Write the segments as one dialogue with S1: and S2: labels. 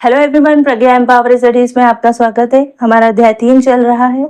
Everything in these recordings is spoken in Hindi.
S1: हेलो एवरीवन, प्रज्ञा एम्पावर स्टडीज में आपका स्वागत है। हमारा अध्याय 3 चल रहा है,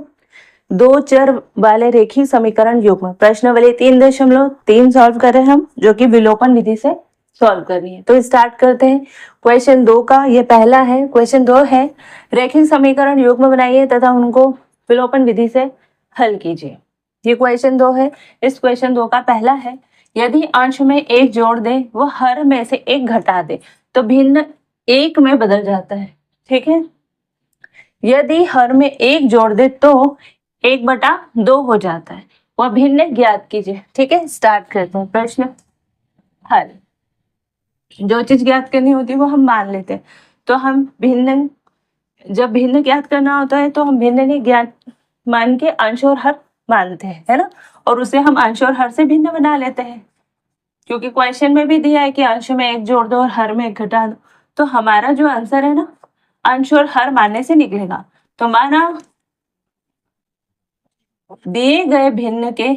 S1: दो चर वाले रेखीय समीकरण युग्म। प्रश्न वाले 3.3 सॉल्व कर रहे हैं हम, जो कि विलोपन विधि से सॉल्व करनी है। तो स्टार्ट करते हैं क्वेश्चन 2 का। ये पहला है। क्वेश्चन 2 है, रेखीय समीकरण युग्म बनाइए तथा उनको विलोपन विधि से हल कीजिए। ये क्वेश्चन 2 है। इस क्वेश्चन 2 का पहला है, यदि अंश में एक जोड़ दे वो हर में से एक घटा दे तो भिन्न एक में बदल जाता है। ठीक है, यदि हर में एक जोड़ दे तो 1/2 हो जाता है। वह भिन्न ज्ञात कीजिए। ठीक है, स्टार्ट करते हैं प्रश्न हल। जो चीज ज्ञात करनी होती है वो हम मान लेते हैं। तो हम भिन्न, जब भिन्न ज्ञात करना होता है तो हम भिन्न नहीं ज्ञात मान के अंश और हर मानते हैं, है ना। और उसे हम अंश और हर से भिन्न बना लेते हैं, क्योंकि क्वेश्चन में भी दिया है कि अंश में एक जोड़ दो और हर में एक घटा दो। तो हमारा जो आंसर है ना, अंश और हर मानने से निकलेगा। तो माना दिए गए भिन्न के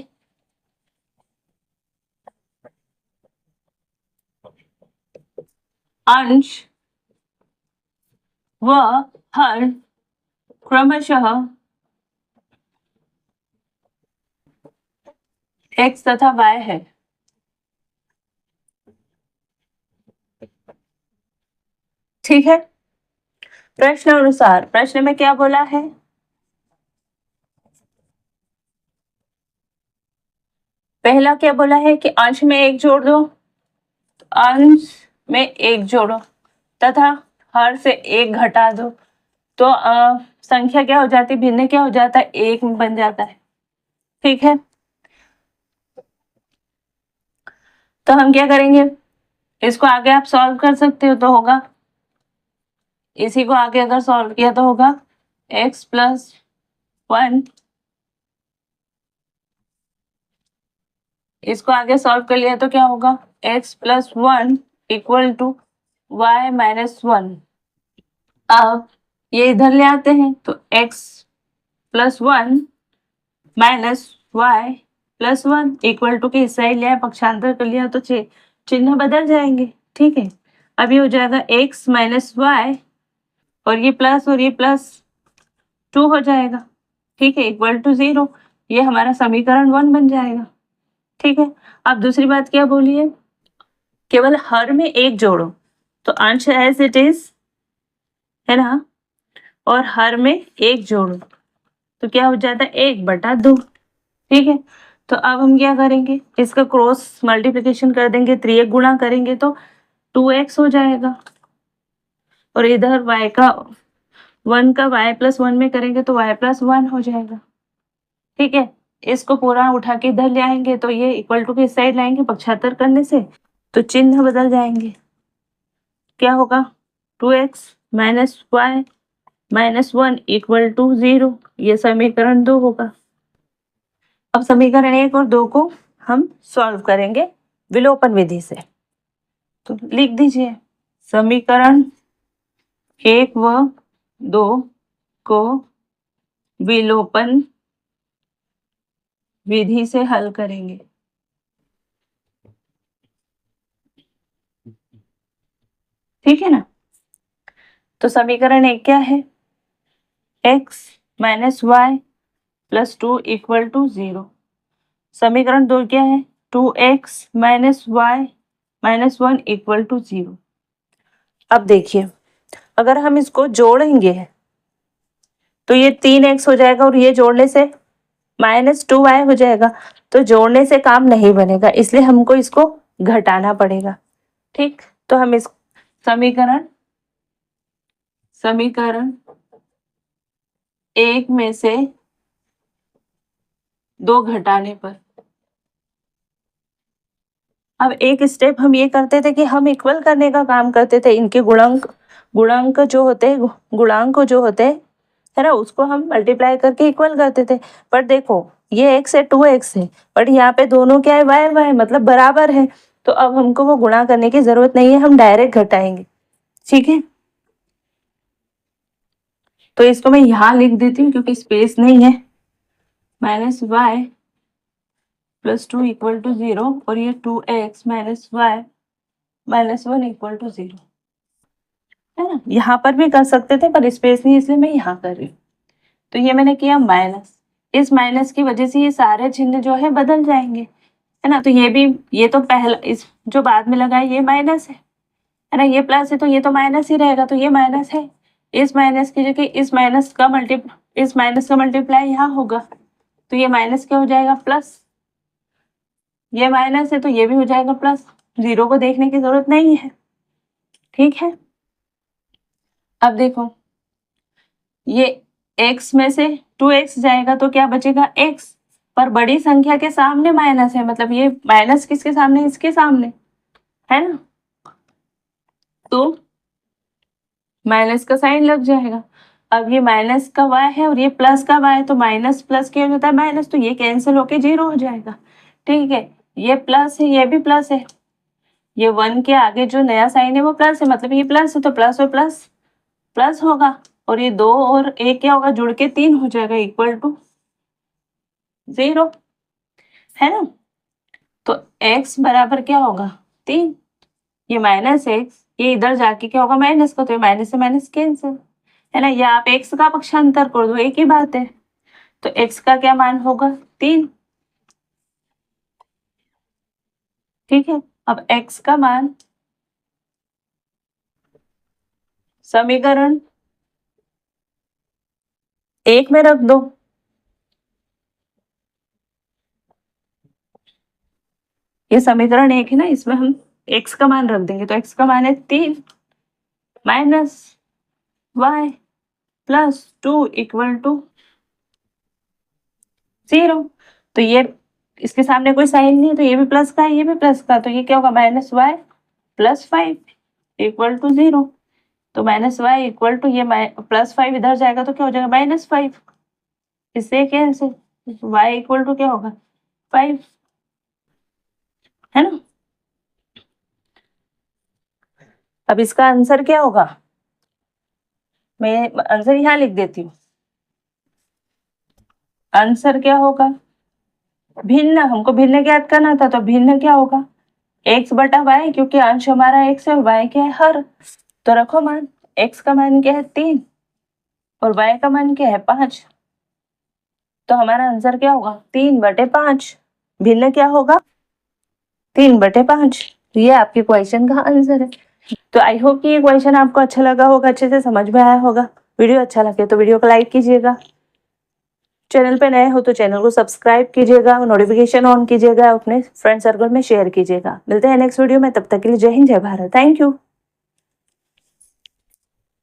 S1: अंश व हर क्रमशः x तथा y है। ठीक है, प्रश्न अनुसार प्रश्न में क्या बोला है, पहला क्या बोला है कि अंश में एक जोड़ दो, अंश में एक जोड़ो तथा हर से एक घटा दो। तो संख्या क्या हो जाती है, भिन्न क्या हो जाता है, एक बन जाता है। ठीक है, तो हम क्या करेंगे, इसको आगे आप सॉल्व कर सकते हो तो होगा, इसी को आगे अगर सॉल्व किया तो होगा x+1, इसको आगे सॉल्व कर लिया तो क्या होगा, x+1 = y-1। अब ये इधर ले आते हैं तो x+1 - y+1 = के हिस्सा ही लिया, पक्षांतर कर लिया तो चिन्ह बदल जाएंगे। ठीक है, अब ये हो जाएगा x - y और ये प्लस और ये +2 हो जाएगा। ठीक है, =0। ये हमारा समीकरण 1 बन जाएगा। ठीक है, अब दूसरी बात क्या बोली है, केवल हर में एक जोड़ो तो अंश एज इट इज है ना, और हर में एक जोड़ो तो क्या हो जाता है, 1/2। ठीक है, तो अब हम क्या करेंगे, इसका क्रॉस मल्टीप्लिकेशन कर देंगे, 3 गुणा करेंगे तो 2x हो जाएगा, और इधर y का 1 का y+1 में करेंगे तो y+1 हो जाएगा। ठीक है, इसको पूरा उठा के इधर ले आएंगे तो ये इक्वल टू के साइड लाएंगे पक्षांतर करने से, तो चिन्ह बदल जाएंगे। क्या होगा, 2x - y-1 = 0। ये समीकरण 2 होगा। अब समीकरण 1 और 2 को हम सॉल्व करेंगे विलोपन विधि से। तो लिख दीजिए, समीकरण 1 व 2 को विलोपन विधि से हल करेंगे। ठीक है ना, तो समीकरण 1 क्या है, x - y+2 = 0। समीकरण 2 क्या है, 2x - y-1 = 0। अब देखिए, अगर हम इसको जोड़ेंगे तो ये 3x हो जाएगा और ये जोड़ने से -2y हो जाएगा। तो जोड़ने से काम नहीं बनेगा, इसलिए हमको इसको घटाना पड़ेगा। ठीक, तो हम इस समीकरण 1 में से 2 घटाने पर, अब एक स्टेप हम ये करते थे कि हम इक्वल करने का काम करते थे। इनके गुणांक जो होते हैं, गुणांक जो होते हैं है ना, उसको हम मल्टीप्लाई करके इक्वल करते थे। पर देखो, ये x है, 2x है, बट यहाँ पे दोनों क्या है, y मतलब बराबर है। तो अब हमको वो गुणा करने की जरूरत नहीं है, हम डायरेक्ट घटाएंगे। ठीक है, तो इसको मैं यहाँ लिख देती हूँ क्योंकि स्पेस नहीं है। -y+2 = 0 और ये 2x - y-1 = 0। है ना। यहाँ पर भी कर सकते थे पर स्पेस नहीं, इसलिए मैं यहाँ कर रही हूँ। तो ये मैंने किया माइनस, इस माइनस की वजह से ये सारे चिन्ह जो है बदल जाएंगे, है ना। तो ये भी, ये तो पहला, इस जो बाद में लगा है ये माइनस है ना, ये प्लस है तो ये तो माइनस ही रहेगा, तो ये माइनस है। इस माइनस की जगह इस माइनस का मल्टीप्लाई यहाँ होगा, तो ये माइनस क्या हो जाएगा, प्लस। ये माइनस है तो ये भी हो जाएगा प्लस, जीरो को देखने की जरूरत नहीं है, ठीक है। अब देखो, ये x में से 2x जाएगा तो क्या बचेगा, x, पर बड़ी संख्या के सामने माइनस है, मतलब ये माइनस किसके सामने, इसके सामने, है ना, तो माइनस का साइन लग जाएगा। अब ये माइनस का y है और ये प्लस का y है, तो माइनस प्लस क्या हो जाता है, माइनस, तो ये कैंसिल होके जीरो हो जाएगा, ठीक है। ये प्लस है, ये भी प्लस है, ये 1 के आगे जो नया साइन है वो प्लस है, मतलब ये प्लस है तो प्लस और प्लस प्लस होगा, और ये 2 और 1 क्या होगा, जुड़ के 3 हो जाएगा, इक्वल टू 0, है ना। तो x बराबर क्या होगा, 3, ये माइनस एक्स, ये इधर जाके क्या होगा, माइनस का, तो ये माइनस से माइनस कैंसिल, है ना। या आप x का पक्षांतर कर दो, एक ही बात है। तो x का क्या मान होगा, 3, ठीक है। अब x का मान समीकरण 1 में रख दो, ये समीकरण 1 है ना, इसमें हम x का मान रख देंगे, तो x का मान है 3 minus y plus 2 equal to 0। तो ये इसके सामने कोई साइन नहीं है, तो ये भी प्लस का है, ये भी प्लस का, तो ये क्या होगा, minus y plus 5 equal to 0। तो माइनस y इक्वल टू, ये प्लस 5 इधर जाएगा तो क्या हो जाएगा, माइनस 5, इससे कैंसिल, y इक्वल टू क्या होगा, 5, है ना। अब इसका आंसर क्या होगा, मैं आंसर यहाँ लिख देती हूँ। आंसर क्या होगा, भिन्न, हमको भिन्न ज्ञात करना था, तो भिन्न क्या होगा, x बटा y, क्योंकि अंश हमारा x है और y क्या है, हर। तो रखो मान, x का मान क्या है, 3, और y का मान क्या है, 5। तो हमारा आंसर क्या होगा, 3/5। भिन्न क्या होगा, 3/5। ये आपके क्वेश्चन का आंसर है। तो आई होप कि ये क्वेश्चन आपको अच्छा लगा होगा, अच्छे से समझ में आया होगा। वीडियो अच्छा लगे तो वीडियो को लाइक कीजिएगा, चैनल पे नए हो तो चैनल को सब्सक्राइब कीजिएगा, नोटिफिकेशन ऑन कीजिएगा, अपने फ्रेंड सर्कल में शेयर कीजिएगा। मिलते हैं नेक्स्ट वीडियो में, तब तक के लिए जय हिंद, जय भारत, थैंक यू।